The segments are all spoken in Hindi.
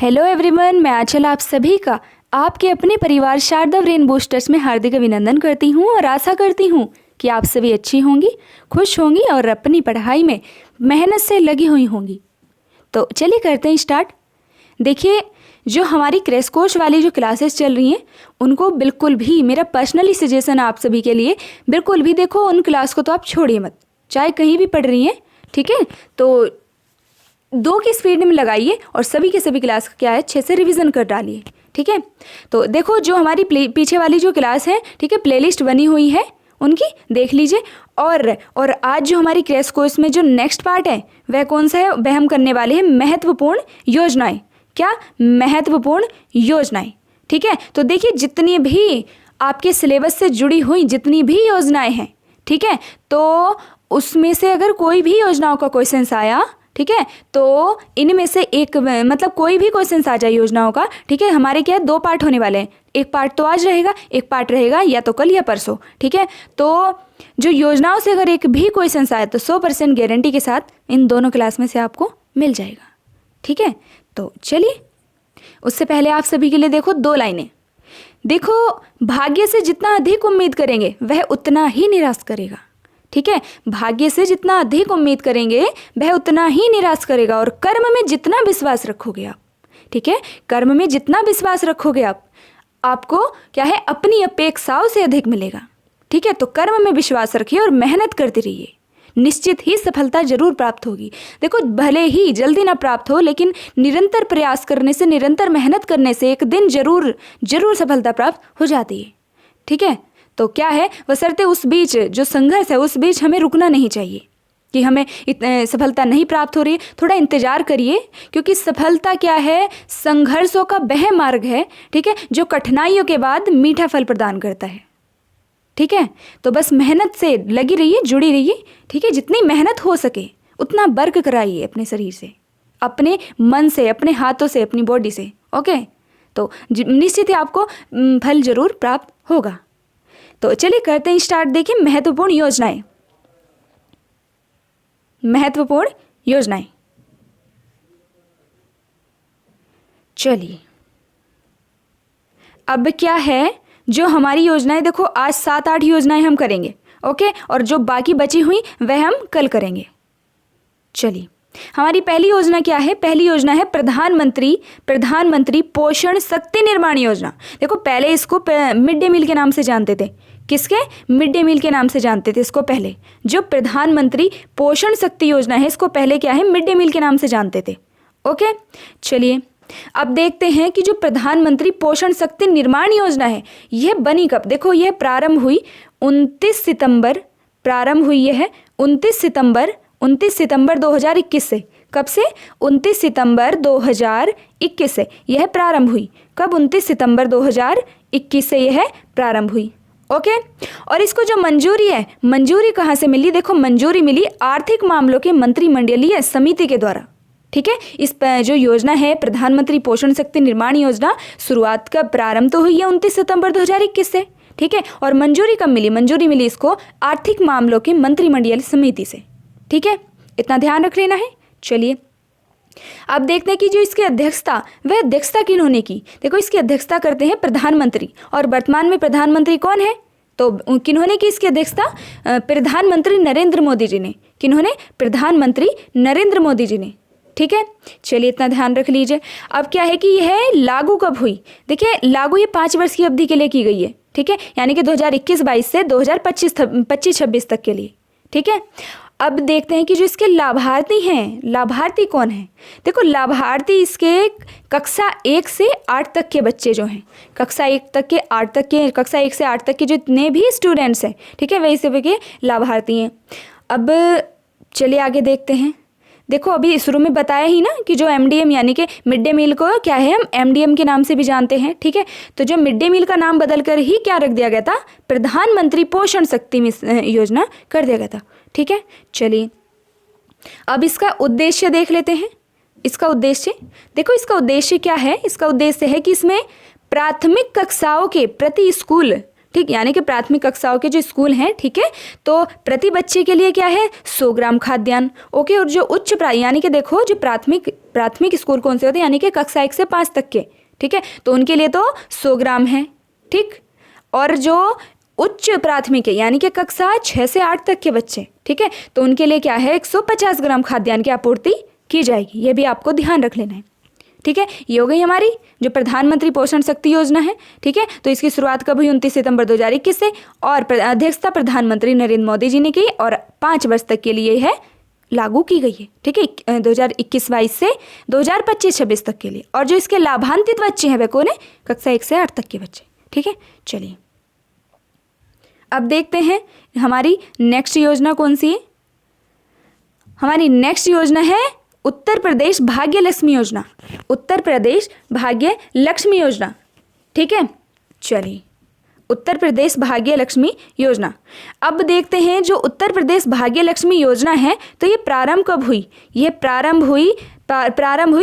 हेलो एवरीवन, मैं आंचल आप सभी का आपके अपने परिवार शारदा ब्रेन बूस्टर्स में हार्दिक अभिनंदन करती हूँ और आशा करती हूँ कि आप सभी अच्छी होंगी, खुश होंगी और अपनी पढ़ाई में मेहनत से लगी हुई होंगी। तो चलिए करते हैं स्टार्ट। देखिए, जो हमारी क्रैश कोर्स वाली जो क्लासेस चल रही हैं उनको बिल्कुल भी मेरा पर्सनली सजेशन आप सभी के लिए, बिल्कुल भी देखो उन क्लास को तो आप छोड़िए मत, चाहे कहीं भी पढ़ रही हैं, ठीक है। तो 2 की स्पीड में लगाइए और सभी के सभी क्लास का क्या है अच्छे से रिवीजन कर डालिए, ठीक है। तो देखो जो हमारी पीछे वाली जो क्लास है, ठीक है, प्लेलिस्ट बनी हुई है उनकी देख लीजिए। और आज जो हमारी क्रैश कोर्स में जो नेक्स्ट पार्ट है वह कौन सा है, वह हम करने वाले हैं महत्वपूर्ण योजनाएं। क्या? महत्वपूर्ण योजनाएं, ठीक है। तो देखिए जितनी भी आपके सिलेबस से जुड़ी हुई जितनी भी योजनाएं हैं, ठीक है, तो उसमें से अगर कोई भी योजनाओं का क्वेश्चन आया, ठीक है, तो इनमें से एक मतलब कोई भी क्वेश्चन आ जाए योजनाओं का, ठीक है, हमारे क्या है 2 पार्ट होने वाले हैं। एक पार्ट तो आज रहेगा, एक पार्ट रहेगा या तो कल या परसों, ठीक है। तो जो योजनाओं से अगर एक भी क्वेश्चन आए तो 100% गारंटी के साथ इन दोनों क्लास में से आपको मिल जाएगा, ठीक है। तो चलिए, उससे पहले आप सभी के लिए देखो 2 लाइनें। देखो, भाग्य से जितना अधिक उम्मीद करेंगे वह उतना ही निराश करेगा, ठीक है। भाग्य से जितना अधिक उम्मीद करेंगे वह उतना ही निराश करेगा। और कर्म में जितना विश्वास रखोगे आप, ठीक है, कर्म में जितना विश्वास रखोगे आप, आपको क्या है अपनी अपेक्षाओं से अधिक मिलेगा, ठीक है। तो कर्म में विश्वास रखिए और मेहनत करते रहिए, निश्चित ही सफलता जरूर प्राप्त होगी। देखो भले ही जल्दी ना प्राप्त हो, लेकिन निरंतर प्रयास करने से, निरंतर मेहनत करने से एक दिन जरूर सफलता प्राप्त हो जाती है, ठीक है। तो क्या है, बशर्ते उस बीच जो संघर्ष है उस बीच हमें रुकना नहीं चाहिए कि हमें सफलता नहीं प्राप्त हो रही है, थोड़ा इंतजार करिए, क्योंकि सफलता क्या है, संघर्षों का वह मार्ग है, ठीक है, जो कठिनाइयों के बाद मीठा फल प्रदान करता है, ठीक है। तो बस मेहनत से लगी रहिए, जुड़ी रहिए, ठीक है। जितनी मेहनत हो सके उतना वर्क कराइए अपने शरीर से, अपने मन से, अपने हाथों से, अपनी बॉडी से, ओके। तो निश्चित ही आपको फल जरूर प्राप्त होगा। तो चलिए करते हैं स्टार्ट। देखिए महत्वपूर्ण योजनाएं, महत्वपूर्ण योजनाएं। चलिए अब क्या है, जो हमारी योजनाएं, देखो आज 7-8 योजनाएं हम करेंगे, ओके, और जो बाकी बची हुई वह हम कल करेंगे। चलिए, हमारी पहली योजना क्या है? पहली योजना है प्रधानमंत्री पोषण शक्ति निर्माण योजना। देखो पहले इसको मिड डे मील के नाम से जानते थे। किसके? मिड डे मील के नाम से जानते थे इसको पहले। जो प्रधानमंत्री पोषण शक्ति योजना है इसको पहले क्या है, मिड डे मील के नाम से जानते थे, ओके। चलिए अब देखते हैं कि जो प्रधानमंत्री पोषण शक्ति निर्माण योजना है यह बनी कब। देखो यह प्रारंभ हुई 29 सितंबर, प्रारंभ हुई है 29 सितंबर 2021 से। कब से? 29 सितंबर 2021 से यह प्रारंभ हुई। कब? 29 सितंबर 2021 से यह प्रारंभ हुई, ओके। और इसको जो मंजूरी है, मंजूरी कहाँ से मिली? देखो मंजूरी मिली आर्थिक मामलों के मंत्रिमंडलीय समिति के द्वारा, ठीक है। इस जो योजना है प्रधानमंत्री पोषण शक्ति निर्माण योजना, शुरुआत का प्रारंभ तो हुई है 29 सितंबर 2021 से, ठीक है। और मंजूरी कब मिली? मंजूरी मिली इसको आर्थिक मामलों के मंत्रिमंडलीय समिति से, ठीक है। इतना ध्यान रख लेना है। चलिए अब देखते हैं कि जो इसकी अध्यक्षता, वह अध्यक्षता किन्होंने की। देखो इसकी अध्यक्षता करते हैं प्रधानमंत्री, और वर्तमान में प्रधानमंत्री कौन है? तो किन्होंने की इसकी अध्यक्षता? प्रधानमंत्री नरेंद्र मोदी जी ने। किन्होंने? प्रधानमंत्री नरेंद्र मोदी जी ने, ठीक है। चलिए इतना ध्यान रख लीजिए। अब क्या है कि यह लागू कब हुई? देखिए लागू ये 5 वर्ष की अवधि के लिए की गई है, ठीक है, यानी कि 2021-22 से 2025-26 तक के लिए, ठीक है। अब देखते हैं कि जो इसके लाभार्थी हैं, लाभार्थी कौन है? देखो लाभार्थी इसके कक्षा 1 से 8 तक के बच्चे जो हैं, कक्षा 1 से 8 तक के जितने भी स्टूडेंट्स हैं, ठीक है, वही सभी के लाभार्थी हैं। अब चलिए आगे देखते हैं। देखो अभी शुरू में बताया ही ना कि जो MDM यानी कि मिड डे मील को क्या है, हम MDM के नाम से भी जानते हैं, ठीक है। तो जो मिड डे मील का नाम बदलकर ही क्या रख दिया गया था, प्रधानमंत्री पोषण शक्ति योजना कर दिया गया था, ठीक है। चलिए अब इसका उद्देश्य देख लेते हैं। इसका उद्देश्य, देखो इसका उद्देश्य क्या है? इसका उद्देश्य है कि इसमें प्राथमिक कक्षाओं के प्रति स्कूल, ठीक, यानी कि प्राथमिक कक्षाओं के जो स्कूल हैं, ठीक है, तो प्रति बच्चे के लिए क्या है 100 ग्राम खाद्यान्न, ओके। और जो उच्च यानी कि देखो जो प्राथमिक प्राथमिक स्कूल कौन से होते हैं, यानी कि कक्षा 1 से 5 तक के, ठीक है, तो उनके लिए तो 100 ग्राम है, ठीक। और जो उच्च प्राथमिक है यानी कि कक्षा 6 से 8 तक के बच्चे, ठीक है, तो उनके लिए क्या है 150 ग्राम खाद्यान्न की आपूर्ति की जाएगी। ये भी आपको ध्यान रख लेना है, ठीक है। ये हो गई हमारी जो प्रधानमंत्री पोषण शक्ति योजना है, ठीक है। तो इसकी शुरुआत कब हुई, 29 सितंबर 2021 से, और अध्यक्षता प्रधानमंत्री नरेंद्र मोदी जी ने की, और 5 वर्ष तक के लिए है लागू की गई है, ठीक है, 2021-22 से 2025-26 तक के लिए। और जो इसके लाभान्वित बच्चे हैं वे कौन है, कक्षा 1 से 8 तक के बच्चे, ठीक है। चलिए अब देखते हैं हमारी नेक्स्ट योजना कौन सी है। हमारी नेक्स्ट योजना है उत्तर प्रदेश भाग्य लक्ष्मी योजना, उत्तर प्रदेश भाग्य लक्ष्मी योजना, ठीक है। चलिए उत्तर प्रदेश भाग्य लक्ष्मी योजना। अब देखते हैं जो उत्तर प्रदेश भाग्य लक्ष्मी योजना है, तो ये प्रारंभ कब हुई, ये प्रारंभ हुई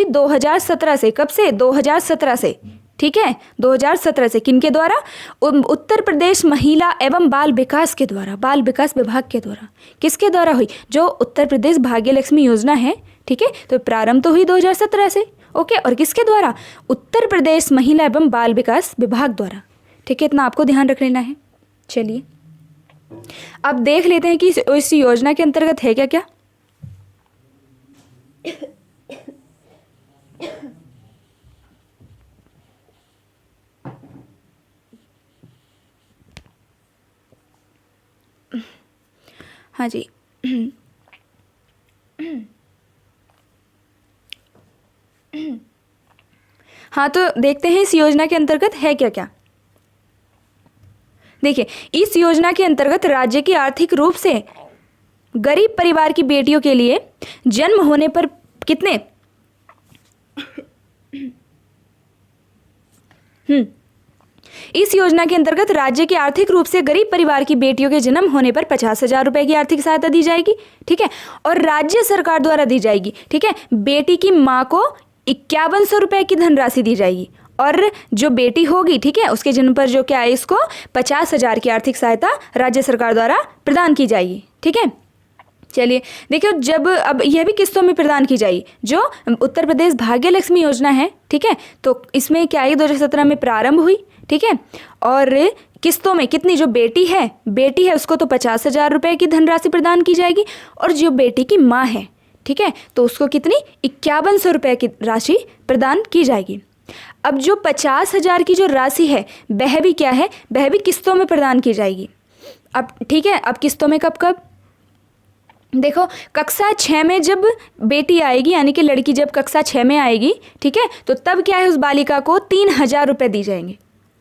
2017 से। कब से, 2017 से, ठीक है, 2017 से। किनके द्वारा, उत्तर प्रदेश महिला एवं बाल विकास के द्वारा, बाल विकास विभाग के द्वारा। किसके द्वारा हुई, जो उत्तर प्रदेश भाग्य लक्ष्मी योजना है, ठीक है, तो प्रारंभ तो हुई 2017 से, ओके। और किसके द्वारा, उत्तर प्रदेश महिला एवं बाल विकास विभाग द्वारा, ठीक है, इतना आपको ध्यान रख लेना है। चलिए अब देख लेते हैं कि इस योजना के अंतर्गत है क्या क्या। हाँ जी, हाँ तो देखते हैं इस योजना के अंतर्गत है क्या क्या। देखिए इस योजना के अंतर्गत राज्य की आर्थिक रूप से गरीब परिवार की बेटियों के लिए जन्म होने पर कितने इस योजना के अंतर्गत राज्य के आर्थिक रूप से गरीब परिवार की बेटियों के जन्म होने पर 50,000 रुपए की आर्थिक सहायता दी जाएगी, ठीक है, और राज्य सरकार द्वारा दी जाएगी, ठीक है। बेटी की मां को 5100 रुपए की धनराशि दी जाएगी, और जो बेटी होगी, ठीक है, उसके जन्म पर जो क्या है, इसको 50,000 की आर्थिक सहायता राज्य सरकार द्वारा प्रदान की जाएगी, ठीक है। चलिए देखिए, जब अब यह भी किस्तों में प्रदान की जाएगी, जो उत्तर प्रदेश भाग्य लक्ष्मी योजना है, ठीक है, तो इसमें क्या है 2017 में प्रारंभ हुई, ठीक है, और किस्तों में कितनी, जो बेटी है उसको तो 50,000 रुपए की धनराशि प्रदान की जाएगी, और जो बेटी की माँ है, ठीक है, तो उसको कितनी 5100 रुपए की राशि प्रदान की जाएगी। अब जो 50,000 की जो राशि है वह भी क्या है, वह भी किस्तों में प्रदान की जाएगी। अब ठीक है, अब किस्तों में कब कब देखो, कक्षा 6 में जब बेटी आएगी, यानी कि लड़की जब कक्षा 6 में आएगी, ठीक है, तो तब क्या है, उस बालिका को 3000 रुपये दी जाएंगे,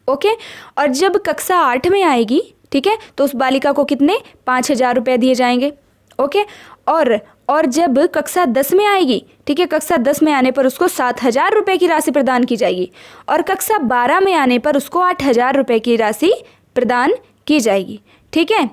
ओके। और जब कक्षा 8 में आएगी, ठीक है, तो उस बालिका को कितने 5000 रुपये दिए जाएंगे, ओके। और जब कक्षा 10 में आएगी, ठीक है, कक्षा 10 में आने पर उसको 7000 रुपये की राशि प्रदान की जाएगी, और कक्षा 12 में आने पर उसको 8000 रुपये की राशि प्रदान की जाएगी, ठीक है।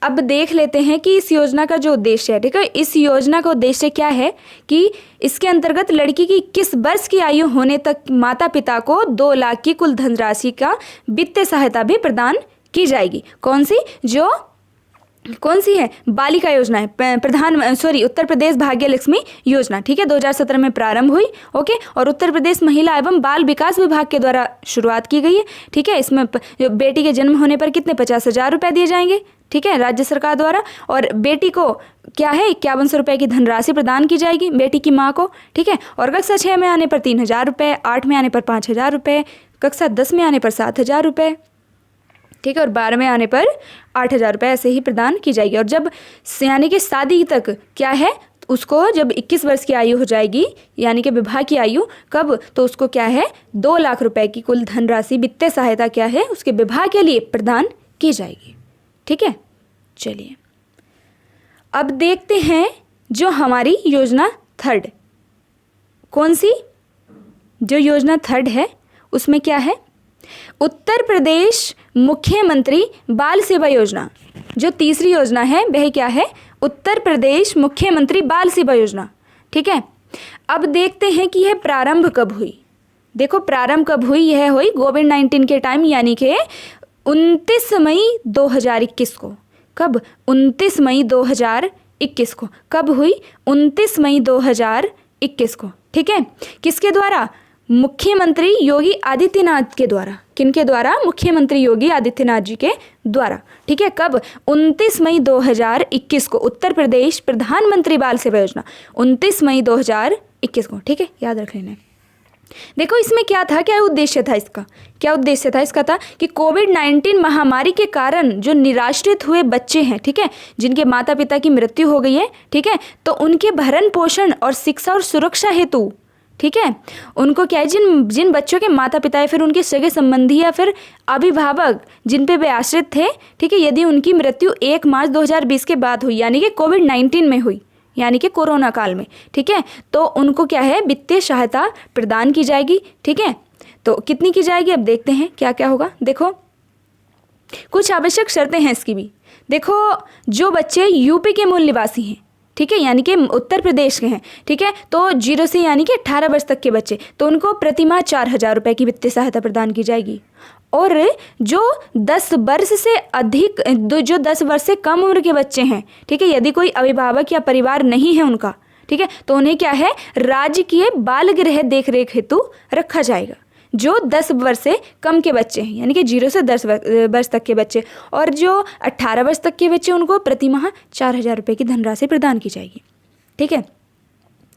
अब देख लेते हैं कि इस योजना का जो उद्देश्य है, ठीक है, इस योजना का उद्देश्य क्या है कि इसके अंतर्गत लड़की की 21 वर्ष की आयु होने तक माता पिता को 2 लाख की कुल धनराशि का वित्तीय सहायता भी प्रदान की जाएगी। कौन सी है, बालिका योजना है, उत्तर प्रदेश भाग्य लक्ष्मी योजना, ठीक है, 2017 में प्रारंभ हुई, ओके, और उत्तर प्रदेश महिला एवं बाल विकास विभाग के द्वारा शुरुआत की गई है, ठीक है। इसमें बेटी के जन्म होने पर कितने 50,000 रुपये दिए जाएंगे, ठीक है, राज्य सरकार द्वारा, और बेटी को क्या है 5100 रुपये की धनराशि प्रदान की जाएगी बेटी की माँ को, ठीक है। और कक्षा 6 में आने पर 3000 रुपये, 8 में आने पर 5000 रुपये, कक्षा 10 में आने पर 7000 रुपये, ठीक है, और 12 में आने पर 8000 रुपये ऐसे ही प्रदान की जाएगी। और जब यानी कि शादी तक क्या है, उसको जब 21 वर्ष की आयु हो जाएगी, यानी कि विवाह की आयु कब, तो उसको क्या है 2 लाख रुपए की कुल धनराशि वित्तीय सहायता क्या है उसके विवाह के लिए प्रदान की जाएगी, ठीक है। चलिए अब देखते हैं जो हमारी योजना थर्ड, कौन सी, जो योजना थर्ड है उसमें क्या है, उत्तर प्रदेश मुख्यमंत्री बाल सेवा योजना। जो तीसरी योजना है वह क्या है, उत्तर प्रदेश मुख्यमंत्री बाल सेवा योजना, ठीक है। अब देखते हैं कि यह प्रारंभ कब हुई। देखो प्रारंभ कब हुई, यह हुई कोविड-19 के टाइम, यानी कि 29 मई 2021 को। कब, 29 मई 2021 को। कब हुई, 29 मई 2021 2021 को, ठीक है। किसके द्वारा? मुख्यमंत्री योगी आदित्यनाथ के द्वारा। किनके द्वारा? मुख्यमंत्री योगी आदित्यनाथ जी के द्वारा, ठीक है। कब? 29 मई 2021 को उत्तर प्रदेश प्रधानमंत्री बाल सेवा योजना, 29 मई 2021 को, ठीक है, याद रख लेना। देखो इसमें क्या था, क्या उद्देश्य था इसका? क्या उद्देश्य था इसका? था कि कोविड-19 महामारी के कारण जो निराश्रित हुए बच्चे हैं, ठीक है, जिनके माता पिता की मृत्यु हो गई है, ठीक है, तो उनके भरण पोषण और शिक्षा और सुरक्षा हेतु, ठीक है, उनको क्या है, जिन बच्चों के माता पिता या फिर उनके सगे संबंधी या फिर अभिभावक जिन पे वे आश्रित थे, ठीक है, यदि उनकी मृत्यु 1 मार्च 2020 के बाद हुई, यानी कि कोविड-19 में हुई, यानी कि कोरोना काल में, ठीक है, तो उनको क्या है, वित्तीय सहायता प्रदान की जाएगी, ठीक है। तो कितनी की जाएगी, अब देखते हैं क्या क्या होगा। देखो कुछ आवश्यक शर्तें हैं इसकी भी। देखो जो बच्चे यूपी के मूल निवासी हैं, ठीक है, यानी कि उत्तर प्रदेश के हैं, ठीक है, तो 0 से यानी कि 18 वर्ष तक के बच्चे, तो उनको प्रतिमाह 4,000 रुपये की वित्तीय सहायता प्रदान की जाएगी। और जो 10 वर्ष से अधिक, जो 10 वर्ष से कम उम्र के बच्चे हैं, ठीक है, यदि कोई अभिभावक या परिवार नहीं है उनका, ठीक है, तो उन्हें क्या है, राजकीय बाल गृह देखरेख हेतु रखा जाएगा। जो 10 वर्ष से कम के बच्चे हैं, यानी कि 0 से 10 वर्ष तक के बच्चे, और जो 18 वर्ष तक के बच्चे, उनको प्रतिमाह 4,000 रुपये की धनराशि प्रदान की जाएगी, ठीक है।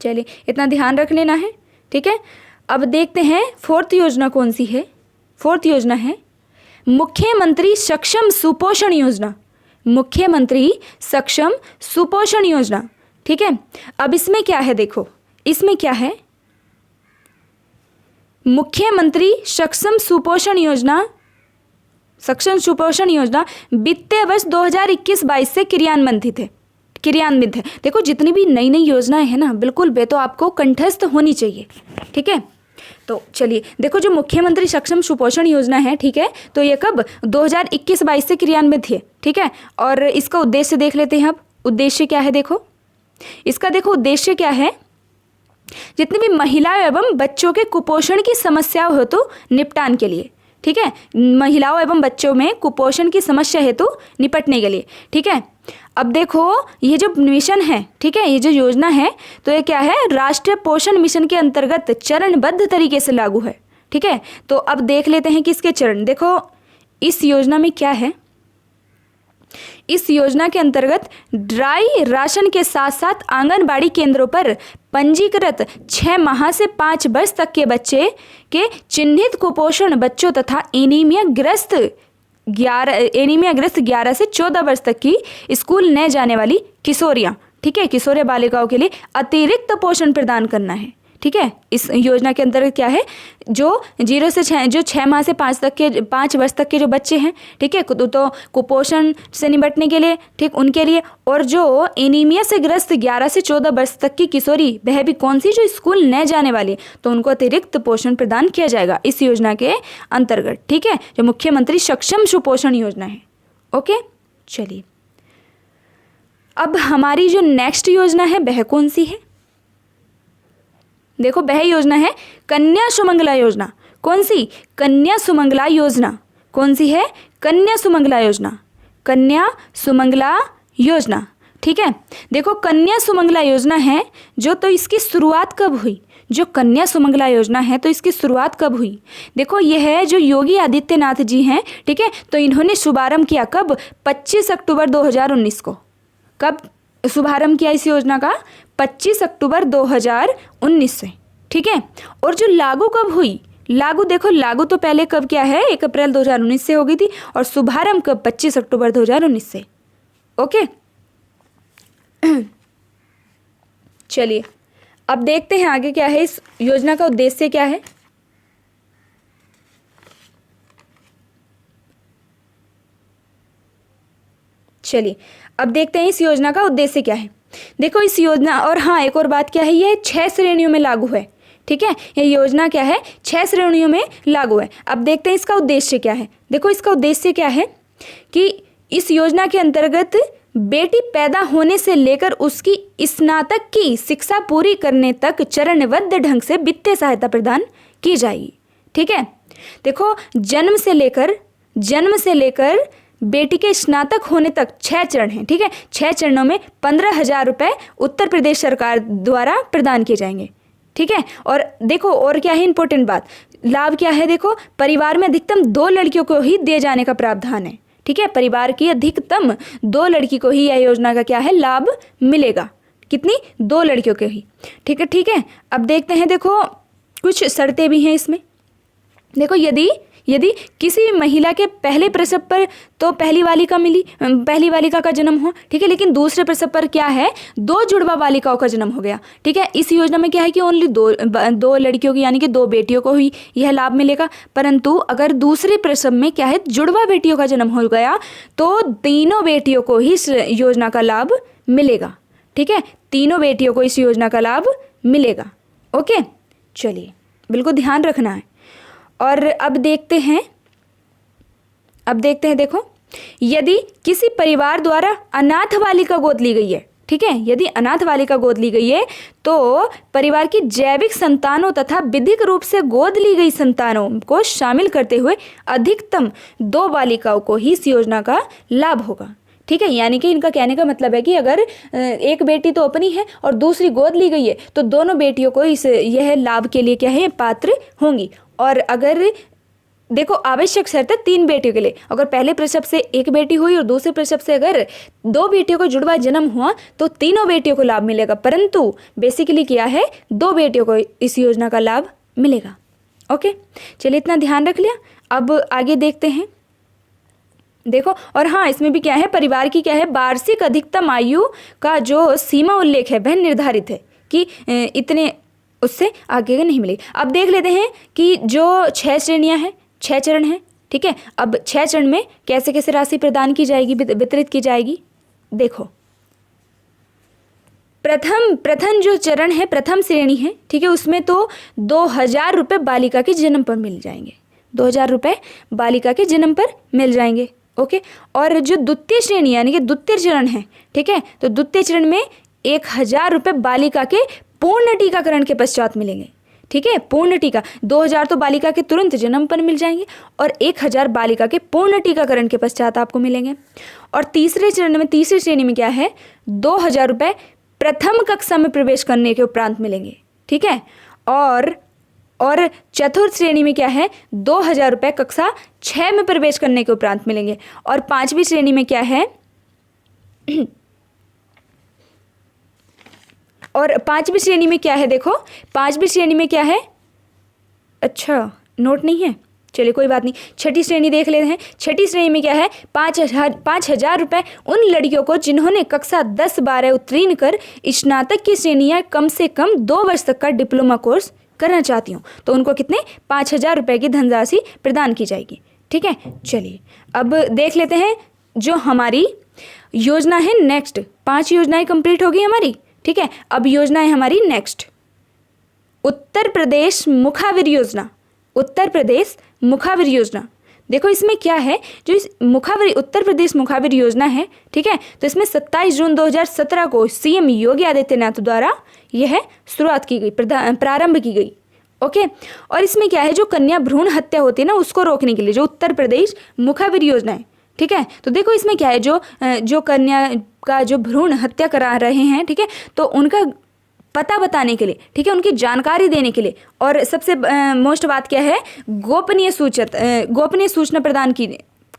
चलिए इतना ध्यान रख लेना है, ठीक है। अब देखते हैं 4th योजना कौन सी है। 4th योजना है मुख्यमंत्री सक्षम सुपोषण योजना। मुख्यमंत्री सक्षम सुपोषण योजना, ठीक है। अब इसमें क्या है, देखो इसमें क्या है, मुख्यमंत्री सक्षम सुपोषण योजना, सक्षम सुपोषण योजना वित्तीय वर्ष 2021-22 से क्रियान्वित है। देखो जितनी भी नई नई योजनाएं हैं ना, बिल्कुल वे तो आपको कंठस्थ होनी चाहिए, ठीक है। तो चलिए देखो, जो मुख्यमंत्री सक्षम सुपोषण योजना है, ठीक है, तो ये कब 2021-22 से क्रियान्वित है, ठीक है। और इसका उद्देश्य देख लेते हैं। अब उद्देश्य क्या है, देखो इसका, देखो उद्देश्य क्या है, जितनी भी महिलाओं एवं बच्चों के कुपोषण की समस्याओं हेतु निपटान के लिए, ठीक है, महिलाओं एवं बच्चों में कुपोषण की समस्या हेतु निपटने के लिए, ठीक है। अब देखो ये जो मिशन है, ठीक है, ये जो योजना है, तो ये क्या है, राष्ट्रीय पोषण मिशन के अंतर्गत चरणबद्ध तरीके से लागू है, ठीक है। तो अब देख लेते हैं किसके चरण। देखो इस योजना में क्या है, इस योजना के अंतर्गत ड्राई राशन के साथ साथ आंगनबाड़ी केंद्रों पर पंजीकृत 6 माह से 5 वर्ष तक के बच्चे के चिन्हित कुपोषण बच्चों तथा एनीमिया ग्रस्त 11 से 14 वर्ष तक की स्कूल न जाने वाली किशोरियां, ठीक है, किशोरी बालिकाओं के लिए अतिरिक्त पोषण प्रदान करना है, ठीक है। इस योजना के अंतर्गत क्या है, जो 0 से 6 माह से 5 वर्ष तक के जो बच्चे हैं, ठीक है, तो कुपोषण से निपटने के लिए, ठीक, उनके लिए, और जो एनीमिया से ग्रस्त 11 से 14 वर्ष तक की किशोरी, वह भी कौन सी, जो स्कूल न जाने वाली, तो उनको अतिरिक्त पोषण प्रदान किया जाएगा इस योजना के अंतर्गत, ठीक है, जो मुख्यमंत्री सक्षम सुपोषण योजना है। ओके, चलिए अब हमारी जो नेक्स्ट योजना है वह कौन सी है। देखो वह योजना है कन्या सुमंगला योजना। कौन सी? कन्या सुमंगला योजना। कौन सी है? कन्या सुमंगला योजना। कन्या सुमंगला योजना, ठीक है। देखो कन्या सुमंगला योजना है जो, तो इसकी शुरुआत कब हुई? जो कन्या सुमंगला योजना है तो इसकी शुरुआत कब हुई? देखो यह है जो योगी आदित्यनाथ जी हैं, ठीक है, तो इन्होंने शुभारंभ किया कब? 25 अक्टूबर 2019 को। कब शुभारंभ किया इस योजना का? 25 अक्टूबर 2019 से, ठीक है। और जो लागू कब हुई? लागू देखो, लागू तो पहले कब किया है? 1 अप्रैल 2019 से हो गई थी, और शुभारंभ कब? 25 अक्टूबर 2019 से। ओके चलिए अब देखते हैं आगे क्या है, इस योजना का उद्देश्य क्या है। चलिए अब देखते हैं इस योजना का उद्देश्य क्या है। देखो इस योजना, और हाँ एक और बात क्या है, ये 6 श्रेणियों में लागू है, ठीक है। ये योजना क्या है? 6 श्रेणियों में लागू है। अब देखते हैं इसका उद्देश्य क्या है। देखो इसका उद्देश्य क्या है कि इस योजना के अंतर्गत बेटी पैदा होने से लेकर उसकी स्नातक की शिक्षा पूरी करने तक चरणबद्ध ढंग से वित्तीय सहायता प्रदान की जाएगी, ठीक है। देखो जन्म से लेकर बेटी के स्नातक होने तक 6 चरण हैं, ठीक है। 6 चरणों में 15,000 रुपये उत्तर प्रदेश सरकार द्वारा प्रदान किए जाएंगे, ठीक है। और देखो और क्या है इंपॉर्टेंट बात, लाभ क्या है, देखो परिवार में अधिकतम 2 लड़कियों को ही दिए जाने का प्रावधान है, ठीक है। परिवार की अधिकतम 2 लड़की को ही यह योजना का क्या है, लाभ मिलेगा। कितनी, 2 लड़कियों के ही, ठीक है, ठीक है। अब देखते हैं, देखो कुछ शर्तें भी हैं इसमें। देखो यदि किसी महिला के पहले प्रसव पर तो पहली बालिका का जन्म हो, ठीक है, लेकिन दूसरे प्रसव पर क्या है, 2 जुड़वा बालिकाओं का जन्म हो गया, ठीक है। इस योजना में क्या है कि ओनली दो लड़कियों की यानी कि 2 बेटियों को ही यह लाभ मिलेगा। परंतु अगर दूसरे प्रसव में क्या है, जुड़वा बेटियों का जन्म हो गया तो तीनों बेटियों को ही इस योजना का लाभ मिलेगा, ठीक है। तीनों बेटियों को इस योजना का लाभ मिलेगा। ओके, चलिए बिल्कुल ध्यान रखना है। और अब देखते हैं, देखो यदि किसी परिवार द्वारा अनाथ बालिका गोद ली गई है, ठीक है, यदि अनाथ बालिका गोद ली गई है तो परिवार की जैविक संतानों तथा विधिक रूप से गोद ली गई संतानों को शामिल करते हुए अधिकतम 2 बालिकाओं को ही इस योजना का लाभ होगा, ठीक है। यानी कि इनका कहने का मतलब है कि अगर एक बेटी तो अपनी है और दूसरी गोद ली गई है तो दोनों बेटियों को यह लाभ के लिए क्या है, पात्र होंगी। और अगर देखो आवश्यक शर्त है 3 बेटियों के लिए, अगर पहले प्रसव से 1 बेटी हुई और दूसरे प्रसव से अगर 2 बेटियों को जुड़वा जन्म हुआ तो तीनों बेटियों को लाभ मिलेगा। परंतु बेसिकली क्या है, 2 बेटियों को इस योजना का लाभ मिलेगा। ओके, चलिए इतना ध्यान रख लिया। अब आगे देखते हैं, देखो और हाँ इसमें भी क्या है, परिवार की क्या है, वार्षिक अधिकतम आयु का जो सीमा उल्लेख है वह निर्धारित है कि इतने, उससे आगे का नहीं मिलेगी। अब देख लेते हैं कि जो 6 श्रेणियां हैं, 6 चरण हैं, ठीक है। अब 6 चरण में कैसे कैसे राशि प्रदान की जाएगी, वितरित की जाएगी। देखो प्रथम जो चरण है, प्रथम श्रेणी है, ठीक है, उसमें तो 2,000 रुपये बालिका के जन्म पर मिल जाएंगे, 2,000 रुपये बालिका के जन्म पर मिल जाएंगे। ओके, और जो द्वितीय श्रेणी यानी कि द्वितीय चरण है, ठीक है, तो द्वितीय चरण में 1,000 रुपये बालिका के पूर्ण टीकाकरण के पश्चात मिलेंगे, ठीक है। पूर्ण टीका 2,000 तो बालिका के तुरंत जन्म पर मिल जाएंगे और 1,000 बालिका के पूर्ण टीकाकरण के पश्चात आपको मिलेंगे। और तीसरे चरण में, तीसरी श्रेणी में क्या है, 2,000 रुपये प्रथम कक्षा में प्रवेश करने के उपरांत मिलेंगे, ठीक है। और चतुर्थ श्रेणी में क्या है, 2,000 रुपये कक्षा 6 में प्रवेश करने के उपरांत मिलेंगे। और 5वीं श्रेणी में क्या है और 5वीं श्रेणी में क्या है, देखो 5वीं श्रेणी में क्या है, अच्छा नोट नहीं है, चलिए कोई बात नहीं, 6ठी श्रेणी देख लेते हैं। 6ठी श्रेणी में क्या है, 5,000 रुपये उन लड़कियों को जिन्होंने कक्षा 10-12 उत्तीर्ण कर स्नातक की श्रेणियाँ कम से कम 2 वर्ष तक का डिप्लोमा कोर्स करना चाहती हूँ, तो उनको कितने 5,000 रुपये की धनराशि प्रदान की जाएगी, ठीक है। चलिए अब देख लेते हैं जो हमारी योजना है नेक्स्ट। 5 योजनाएं कंप्लीट होगी हमारी, ठीक है। अब योजना है हमारी नेक्स्ट, उत्तर प्रदेश मुखाविर योजना। उत्तर प्रदेश मुखाविर योजना, देखो इसमें क्या है, जो इस उत्तर प्रदेश मुखाविर योजना है, ठीक है, तो इसमें 27 जून 2017 को सीएम योगी आदित्यनाथ द्वारा यह शुरुआत की गई, प्रारंभ की गई। ओके, और इसमें क्या है, जो कन्या भ्रूण हत्या होती है ना, उसको रोकने के लिए जो उत्तर प्रदेश मुखाविर योजना है, ठीक है, तो देखो इसमें क्या है, जो कन्या का जो भ्रूण हत्या करा रहे हैं, ठीक है, तो उनका पता बताने के लिए, ठीक है, उनकी जानकारी देने के लिए, और सबसे मोस्ट बात क्या है, गोपनीय सूचना प्रदान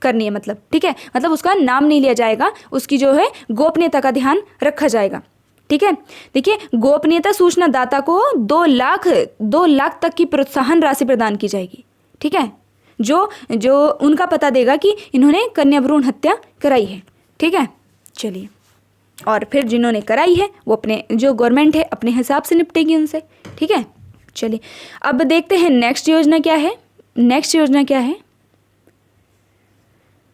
करनी है, मतलब ठीक है, मतलब उसका नाम नहीं लिया जाएगा, उसकी जो है गोपनीयता का ध्यान रखा जाएगा, ठीक है। देखिए गोपनीयता सूचना दाता को 2 लाख तक की प्रोत्साहन राशि प्रदान की जाएगी, ठीक है, जो उनका पता देगा कि इन्होंने कन्या भ्रूण हत्या कराई है, ठीक है। चलिए, और फिर जिन्होंने कराई है वो अपने जो गवर्नमेंट है अपने हिसाब से निपटेगी उनसे, ठीक है। चलिए अब देखते हैं नेक्स्ट योजना क्या है।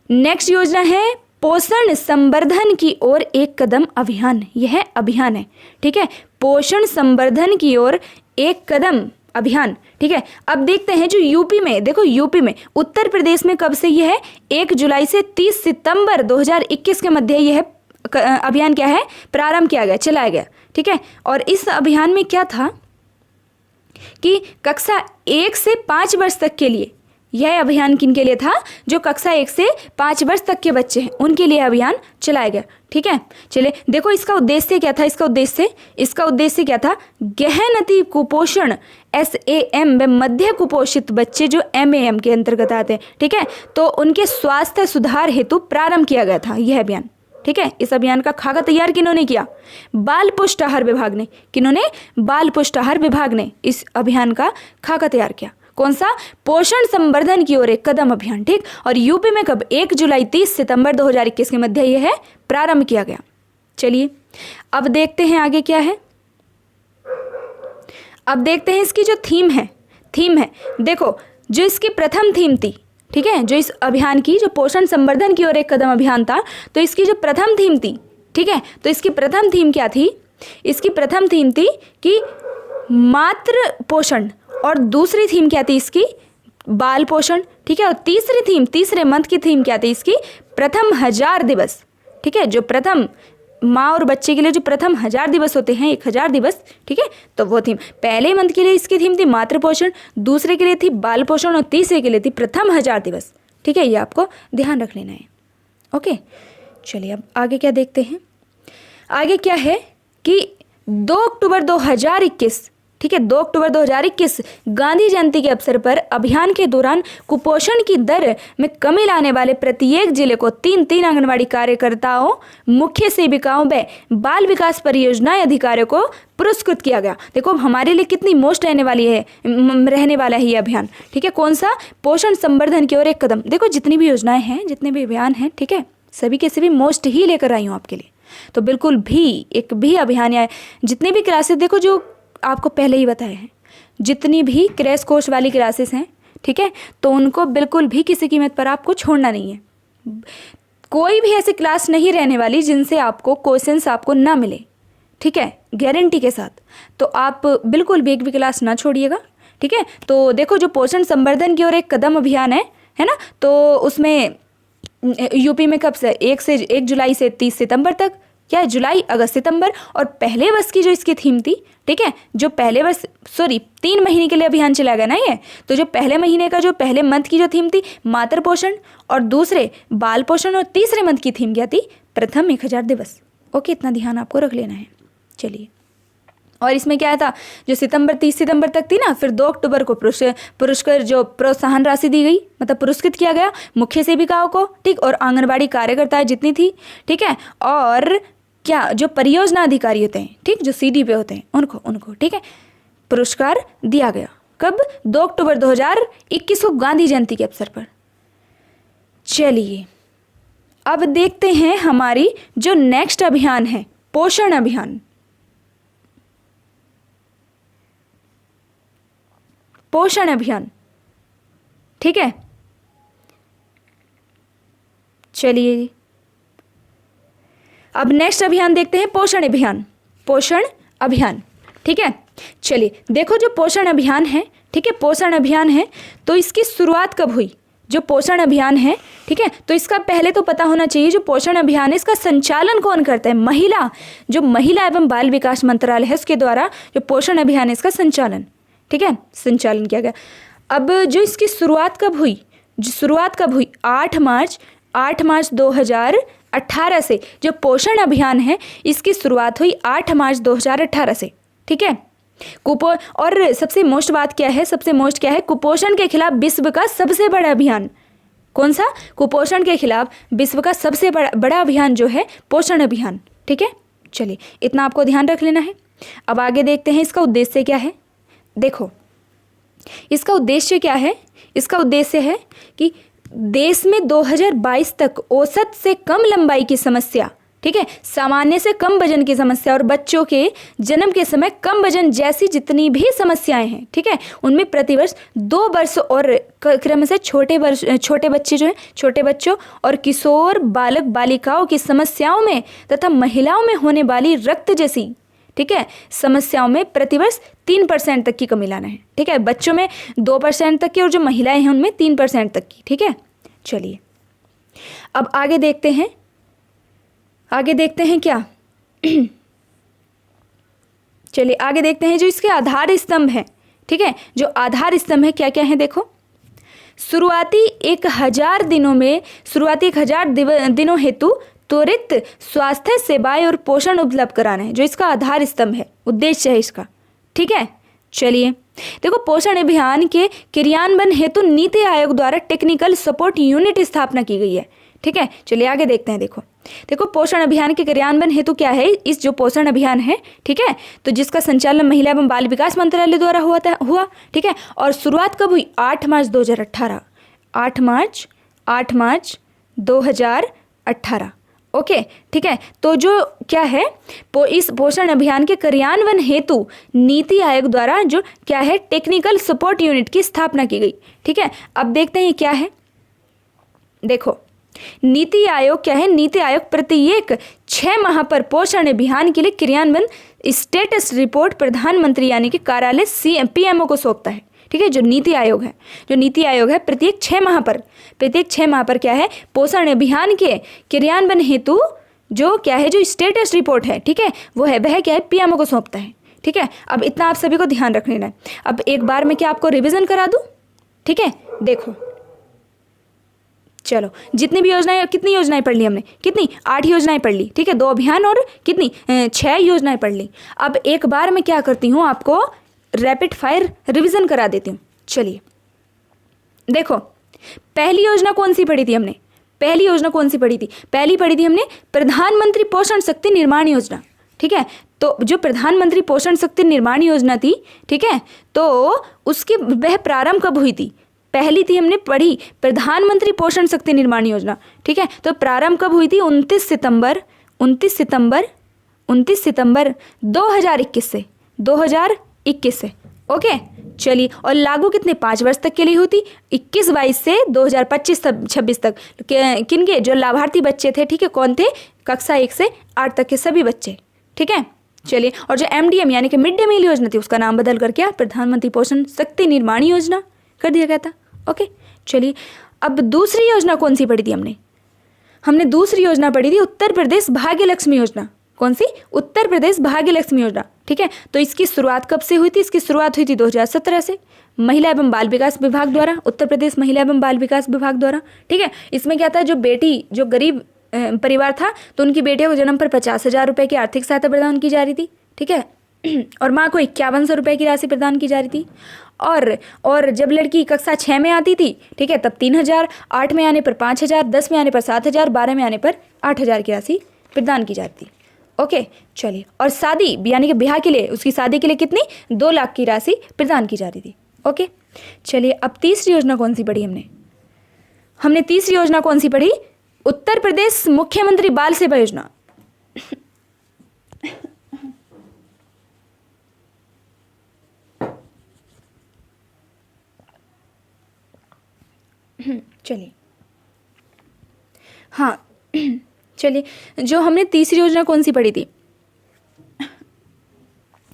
नेक्स्ट योजना है पोषण संवर्धन की ओर एक कदम अभियान। यह अभियान है, ठीक है, पोषण संवर्धन की ओर एक कदम अभियान, ठीक है। अब देखते हैं जो यूपी में, देखो यूपी में, उत्तर प्रदेश में कब से यह है, 1 जुलाई से 30 सितंबर 2021 के मध्य यह अभियान क्या है, प्रारंभ किया गया, चलाया गया, ठीक है। और इस अभियान में क्या था कि कक्षा 1 से 5 वर्ष तक के लिए यह अभियान किनके लिए था? जो कक्षा 1 से 5 वर्ष तक के बच्चे हैं उनके लिए अभियान चलाया गया। ठीक है, चलिए देखो इसका उद्देश्य क्या था। इसका उद्देश्य क्या था? गहन अति कुपोषण SAM व मध्य कुपोषित बच्चे जो MAM के अंतर्गत आते हैं, ठीक है, तो उनके स्वास्थ्य सुधार हेतु प्रारंभ किया गया था यह अभियान। ठीक है, इस अभियान का खाका तैयार किन्होंने किया? बाल पुष्टाहार विभाग ने। किन्होंने? बाल पुष्टाहार विभाग ने इस अभियान का खाका तैयार किया। कौन सा? पोषण संवर्धन की ओर एक कदम अभियान। ठीक, और यूपी में कब? 1 जुलाई 30 सितंबर 2021 के मध्य यह है प्रारंभ किया गया। चलिए अब देखते हैं आगे क्या है। अब देखते हैं इसकी जो थीम है देखो, जो इसकी प्रथम थीम थी, ठीक है, जो इस अभियान की, जो पोषण संवर्धन की ओर एक कदम अभियान था, तो इसकी जो प्रथम थीम थी, ठीक है, तो इसकी प्रथम थीम क्या थी? इसकी प्रथम थीम थी कि मातृ पोषण, और दूसरी थीम क्या थी इसकी? बाल पोषण। ठीक है, और तीसरे मंथ की थीम क्या थी इसकी? प्रथम 1000 दिवस। ठीक है, जो प्रथम माँ और बच्चे के लिए जो प्रथम 1000 दिवस होते हैं, 1000 दिवस, ठीक है, तो वो थीम। पहले मंथ के लिए इसकी थीम थी मातृ पोषण, दूसरे के लिए थी बाल पोषण, और तीसरे के लिए थी प्रथम 1000 दिवस। ठीक है, ये आपको ध्यान रख लेना है। ओके, चलिए अब आगे क्या देखते हैं। आगे क्या है कि 2 अक्टूबर 2021, ठीक है, 2 अक्टूबर 2021 गांधी जयंती के अवसर पर अभियान के दौरान कुपोषण की दर में कमी लाने वाले प्रत्येक जिले को 3 आंगनवाड़ी कार्यकर्ताओं, मुख्य सेविकाओं व बाल विकास परियोजना अधिकारियों को पुरस्कृत किया गया। देखो हमारे लिए कितनी मोस्ट रहने वाला है ये अभियान। ठीक है, कौन सा? पोषण संवर्धन की ओर एक कदम। देखो जितनी भी योजनाएं हैं, जितने भी अभियान हैं, ठीक है, सभी के सभी मोस्ट ही लेकर आई हूँ आपके लिए। तो बिल्कुल भी एक भी अभियान या जितने भी क्लासेस, देखो जो आपको पहले ही बताया है, जितनी भी क्रैश कोर्स वाली क्लासेस हैं, ठीक है, तो उनको बिल्कुल भी किसी कीमत पर आपको छोड़ना नहीं है। कोई भी ऐसी क्लास नहीं रहने वाली जिनसे आपको क्वेश्चंस आपको ना मिले। ठीक है, गारंटी के साथ। तो आप बिल्कुल भी एक भी क्लास ना छोड़िएगा। ठीक है, तो देखो जो पोषण संवर्धन की ओर एक कदम अभियान है ना, तो उसमें यूपी में कब से? 1 जुलाई से 30 सितंबर तक, क्या है? जुलाई, अगस्त, सितंबर। और पहले वर्ष की जो इसकी थीम थी, ठीक है, जो पहले वर्ष 3 महीने के लिए अभियान चला गया ना ये, तो जो पहले महीने का जो पहले मंथ की जो थीम थी मातृ पोषण, और दूसरे बाल पोषण, और तीसरे मंथ की थीम क्या थी? प्रथम 1000 दिवस। ओके, इतना ध्यान आपको रख लेना है। चलिए, और इसमें क्या था? जो 30 सितंबर तक थी ना, फिर 2 अक्टूबर को पुरस्कार जो प्रोत्साहन राशि दी गई, मतलब पुरस्कृत किया गया मुख्य सेविकाओं को, ठीक, और आंगनबाड़ी कार्यकर्ताएं जितनी थी, ठीक है, और क्या जो परियोजना अधिकारी होते हैं, ठीक, जो CD पे होते हैं, उनको ठीक है, पुरस्कार दिया गया। कब? 2 अक्टूबर 2021 को गांधी जयंती के अवसर पर। चलिए अब देखते हैं हमारी जो नेक्स्ट अभियान है, पोषण अभियान। पोषण अभियान, ठीक है, चलिए अब नेक्स्ट अभियान देखते हैं, पोषण अभियान। ठीक है, चलिए देखो जो पोषण अभियान है, ठीक है, पोषण अभियान है, तो इसकी शुरुआत कब हुई? जो पोषण अभियान है, ठीक है, तो इसका पहले तो पता होना चाहिए जो पोषण अभियान है इसका संचालन कौन करता है? महिला एवं बाल विकास मंत्रालय है, उसके द्वारा जो पोषण अभियान है इसका संचालन, ठीक है, संचालन किया गया। अब जो इसकी शुरुआत कब हुई? 8 मार्च 2018 से जो पोषण अभियान है इसकी शुरुआत हुई 8 मार्च 2018 से। ठीक है, और सबसे मोस्ट क्या है? कुपोषण के खिलाफ विश्व का सबसे बड़ा अभियान। कौन सा? कुपोषण के खिलाफ विश्व का सबसे बड़ा अभियान जो है पोषण अभियान। ठीक है, चलिए इतना आपको ध्यान रख लेना है। अब आगे देखते हैं इसका उद्देश्य क्या है। देखो इसका उद्देश्य क्या है? इसका उद्देश्य है कि देश में 2022 तक औसत से कम लंबाई की समस्या, ठीक है, सामान्य से कम वजन की समस्या और बच्चों के जन्म के समय कम वजन जैसी जितनी भी समस्याएं हैं, ठीक है, उनमें प्रतिवर्ष 2 वर्ष और क्रम से छोटे बच्चों और किशोर बालक बालिकाओं की समस्याओं में तथा महिलाओं में होने वाली रक्त जैसी, ठीक है, समस्याओं में प्रतिवर्ष 3% तक की कमी लाना है। ठीक है, बच्चों में 2% तक की और जो महिलाएं हैं उनमें 3% तक की। ठीक है, चलिए अब आगे देखते हैं क्या चलिए आगे देखते हैं जो इसके आधार स्तंभ है। ठीक है, जो आधार स्तंभ है क्या क्या है देखो। शुरुआती 1000 दिनों में दिनों हेतु त्वरित स्वास्थ्य सेवाएं और पोषण उपलब्ध कराना है, जो इसका आधार स्तंभ है, उद्देश्य है इसका। ठीक है, चलिए देखो, पोषण अभियान के क्रियान्वयन हेतु नीति आयोग द्वारा टेक्निकल सपोर्ट यूनिट स्थापना की गई है। ठीक है, चलिए आगे देखते हैं। देखो पोषण अभियान के क्रियान्वयन हेतु क्या है, इस जो पोषण अभियान है, ठीक है, तो जिसका संचालन महिला एवं बाल विकास मंत्रालय द्वारा हुआ। ठीक है, और शुरुआत कब हुई? 8 मार्च 2018। 8 मार्च 2018। ओके, ठीक है, तो जो क्या है, इस पोषण अभियान के क्रियान्वयन हेतु नीति आयोग द्वारा जो क्या है, टेक्निकल सपोर्ट यूनिट की स्थापना की गई। ठीक है, अब देखते हैं क्या है। देखो, नीति आयोग क्या है, नीति आयोग प्रत्येक 6 माह पर पोषण अभियान के लिए क्रियान्वयन स्टेटस रिपोर्ट प्रधानमंत्री यानी कि कार्यालय पीएमओ को सौंपता है। ठीक है, जो नीति आयोग है प्रत्येक 6 माह पर क्या है, पोषण अभियान के क्रियान्वयन हेतु जो क्या है, जो स्टेटस रिपोर्ट है, ठीक है, वह क्या है, पीएमओ को सौंपता है। ठीक है, अब इतना आप सभी को ध्यान रख लेना है। अब एक बार मैं क्या आपको रिविजन करा दूं? ठीक है, देखो चलो, जितनी भी योजनाएं, कितनी योजनाएं पढ़ ली हमने? कितनी? 8 योजनाएं पढ़ ली। ठीक है, 2 अभियान और कितनी? 6 योजनाएं पढ़ ली। अब एक बार मैं क्या करती हूँ, आपको रैपिड फायर रिवीजन करा देती हूँ। चलिए देखो, पहली योजना कौन सी पढ़ी थी हमने? पहली पढ़ी थी हमने प्रधानमंत्री पोषण शक्ति निर्माण योजना। ठीक है, तो जो प्रधानमंत्री पोषण शक्ति निर्माण योजना थी, ठीक है, तो उसकी वह प्रारंभ कब हुई थी? पहली थी हमने पढ़ी प्रधानमंत्री पोषण शक्ति निर्माण योजना। ठीक है, तो प्रारंभ कब हुई थी? 29 सितंबर 2021 से। ओके, चलिए, और लागू कितने? 5 वर्ष तक के लिए होती, 21-22 से 2025-26 तक। किनके? जो लाभार्थी बच्चे थे, ठीक है, कौन थे? कक्षा 1 से 8 तक के सभी बच्चे। ठीक है, चलिए, और जो MDM यानी कि मिड डे मील योजना थी, उसका नाम बदल कर क्या प्रधानमंत्री पोषण शक्ति निर्माण योजना कर दिया गया था। ओके, चलिए, अब दूसरी योजना कौन सी पढ़ी थी हमने दूसरी योजना पढ़ी थी उत्तर प्रदेश भाग्य लक्ष्मी योजना। कौन सी? उत्तर प्रदेश भाग्य लक्ष्मी योजना। ठीक है, तो इसकी शुरुआत कब से हुई थी? इसकी शुरुआत हुई थी 2017 से, महिला एवं बाल विकास विभाग द्वारा, उत्तर प्रदेश महिला एवं बाल विकास विभाग द्वारा। ठीक है, इसमें क्या था, जो गरीब परिवार था, तो उनकी बेटियों को जन्म पर 50,000 रुपये की आर्थिक सहायता प्रदान की जा रही थी। ठीक है, और माँ को 5100 रुपये की राशि प्रदान की जा रही थी। और जब लड़की कक्षा 6 में आती थी, ठीक है, तब 3000, 8 में आने पर 5000, 10 में आने पर 7000, 12 में आने पर 8000 की राशि प्रदान की जाती थी। ओके, चलिए, और शादी यानी कि ब्याह के लिए, उसकी शादी के लिए कितनी? 2 लाख की राशि प्रदान की जा रही थी। ओके, चलिए, अब तीसरी योजना कौन सी पढ़ी हमने तीसरी योजना कौन सी पढ़ी? उत्तर प्रदेश मुख्यमंत्री बाल सेवा योजना। चलिए, हाँ, चलिए, जो हमने तीसरी योजना कौन सी पढ़ी थी?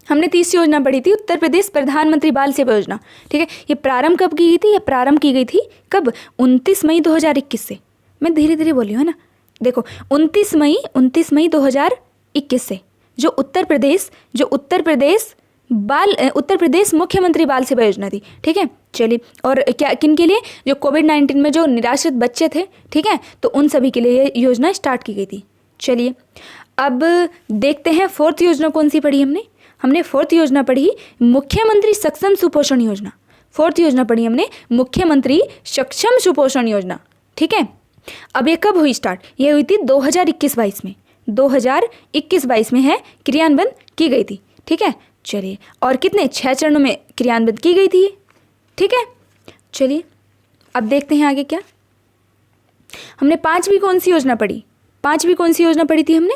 हमने तीसरी योजना पढ़ी थी उत्तर प्रदेश प्रधानमंत्री बाल सेवा योजना। ठीक है, ये प्रारंभ कब की गई थी? ये प्रारंभ की गई थी कब? 29 मई 2021 से। मैं धीरे धीरे बोली हूँ ना। देखो, 29 मई 2021 से जो उत्तर प्रदेश मुख्यमंत्री बाल सेवा योजना थी। ठीक है, चलिए, और क्या किन के लिए? जो कोविड-19 में जो निराश्रित बच्चे थे, ठीक है, तो उन सभी के लिए ये योजना स्टार्ट की गई थी। चलिए, अब देखते हैं फोर्थ योजना कौन सी पढ़ी हमने फोर्थ योजना पढ़ी मुख्यमंत्री सक्षम सुपोषण योजना। फोर्थ योजना पढ़ी हमने मुख्यमंत्री सक्षम सुपोषण योजना। ठीक है, अब ये कब हुई स्टार्ट? ये हुई थी 2021-22 में। 2021-22 में है क्रियान्वयन की गई थी। ठीक है, चलिए, और कितने? 6 चरणों में क्रियान्वित की गई थी। ठीक है, चलिए, अब देखते हैं आगे क्या। हमने पांचवी कौन सी योजना पढ़ी थी हमने?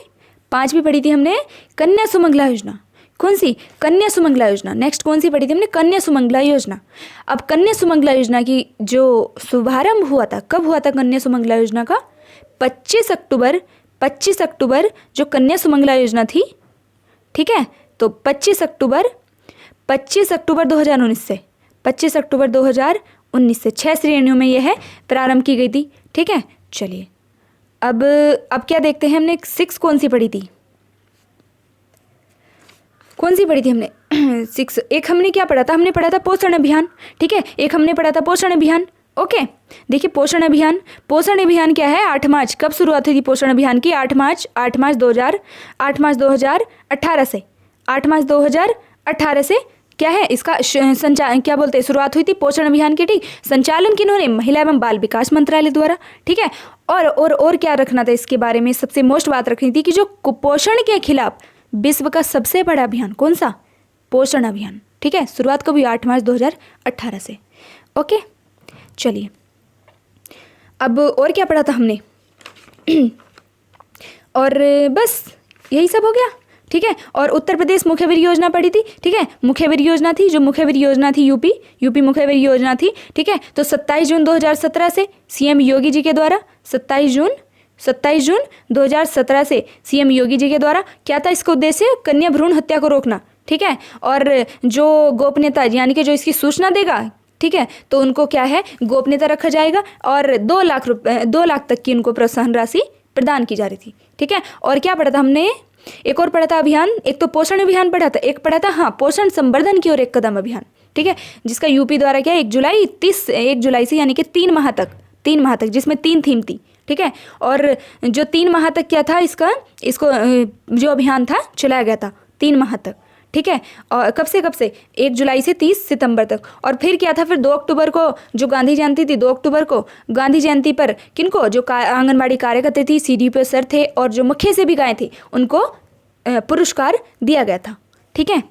पांचवी पढ़ी थी हमने कन्या सुमंगला योजना। कौन सी? कन्या सुमंगला योजना। नेक्स्ट कौन सी पढ़ी थी हमने? कन्या सुमंगला योजना। अब कन्या सुमंगला योजना की जो शुभारंभ हुआ था, कब हुआ था कन्या सुमंगला योजना का? 25 अक्टूबर जो कन्या सुमंगला योजना थी, ठीक है, तो 25 अक्टूबर 2019 से 25 अक्टूबर 2019 से 6 श्रेणियों में यह है प्रारंभ की गई थी। ठीक है, चलिए, अब क्या देखते हैं हमने 6 कौन सी पढ़ी थी हमने 6। एक हमने क्या पढ़ा था? हमने पढ़ा था पोषण अभियान। ठीक है, एक हमने पढ़ा था पोषण अभियान। ओके। देखिए पोषण अभियान, पोषण अभियान क्या है, 8 मार्च, कब शुरुआत हुई थी पोषण अभियान की? 8 मार्च 2018 से, 8 मार्च 2018 से क्या है इसका क्या बोलते हैं, शुरुआत हुई थी पोषण अभियान की। ठीक, संचालन किन्होंने? महिला एवं बाल विकास मंत्रालय द्वारा। ठीक है, और क्या रखना था इसके बारे में, सबसे मोस्ट बात रखनी थी कि जो कुपोषण के खिलाफ विश्व का सबसे बड़ा अभियान कौन सा? पोषण अभियान। ठीक है, शुरुआत कब हुई? 8 मार्च 2018 से। ओके, चलिए अब और क्या पढ़ा था हमने? और बस यही सब हो गया। ठीक है, और उत्तर प्रदेश मुख्यमंत्री योजना पड़ी थी। ठीक है, मुख्यमंत्री योजना थी, जो मुख्यमंत्री योजना थी यूपी मुख्यमंत्री योजना थी। ठीक है, तो 27 जून 2017 से सीएम योगी जी के द्वारा, 27 जून 2017 से सीएम योगी जी के द्वारा क्या था इसका उद्देश्य? कन्या भ्रूण हत्या को रोकना। ठीक है, और जो गोपनीयता यानी कि जो इसकी सूचना देगा, ठीक है, तो उनको क्या है, गोपनीयता रखा जाएगा और 2 लाख तक की उनको प्रोत्साहन राशि प्रदान की जा रही थी। ठीक है, और क्या पढ़ा था हमने? एक और पढ़ा था अभियान, एक तो पोषण अभियान पढ़ा था, एक पढ़ा था हाँ पोषण संवर्धन की ओर एक कदम अभियान। ठीक है, जिसका यूपी द्वारा क्या 1 जुलाई से यानी कि 3 माह तक, जिसमें 3 थीम थी। ठीक है, और जो 3 माह तक क्या था इसको जो अभियान था चलाया गया था 3 माह तक। ठीक है, और कब से 1 जुलाई से 30 सितंबर तक। और फिर क्या था, फिर 2 अक्टूबर को जो गांधी जयंती थी, 2 अक्टूबर को गांधी जयंती पर किनको, जो आंगनबाड़ी कार्यकर्ता थी, CDP सर थे और जो मुख्य सेविकाएं थी, उनको पुरस्कार दिया गया था। ठीक है,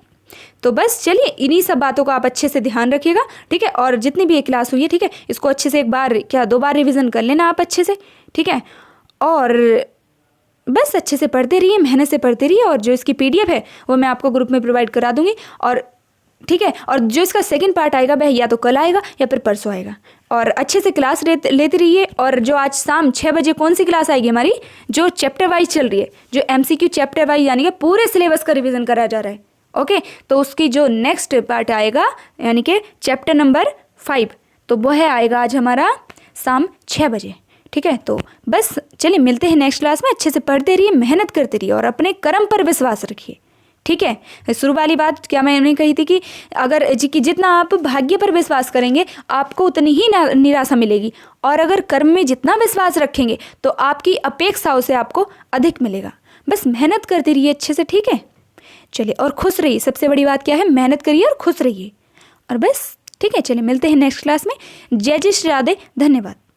तो बस चलिए इन्हीं सब बातों को आप अच्छे से ध्यान रखिएगा। ठीक है, और जितनी भी ये क्लास हुई है, ठीक है, इसको अच्छे से 2 बार रिविज़न कर लेना आप अच्छे से। ठीक है, और बस अच्छे से पढ़ते रहिए, मेहनत से पढ़ते रहिए, और जो इसकी PDF है वो मैं आपको ग्रुप में प्रोवाइड करा दूंगी। और ठीक है, और जो इसका सेकंड पार्ट आएगा वह या तो कल आएगा या फिर परसों आएगा। और अच्छे से क्लास लेते रहिए। और जो आज शाम 6 बजे कौन सी क्लास आएगी हमारी, जो चैप्टर वाइज चल रही है, जो MCQ चैप्टर वाइज यानी कि पूरे सिलेबस का रिविज़न कराया जा रहा है। ओके, तो उसकी जो नेक्स्ट पार्ट आएगा यानी कि चैप्टर नंबर 5, तो वह आएगा आज हमारा शाम 6 बजे। ठीक है, तो बस चलिए मिलते हैं नेक्स्ट क्लास में। अच्छे से पढ़ते रहिए, मेहनत करते रहिए और अपने कर्म पर विश्वास रखिए। ठीक है, शुरू वाली बात क्या मैंने कही थी कि जितना आप भाग्य पर विश्वास करेंगे आपको उतनी ही निराशा मिलेगी, और अगर कर्म में जितना विश्वास रखेंगे तो आपकी अपेक्षाओं से आपको अधिक मिलेगा। बस मेहनत करते रहिए अच्छे से। ठीक है, चलिए, और खुश रहिए। सबसे बड़ी बात क्या है, मेहनत करिए और खुश रहिए। और बस ठीक है, चलिए मिलते हैं नेक्स्ट क्लास में। जय श्री राधे, धन्यवाद।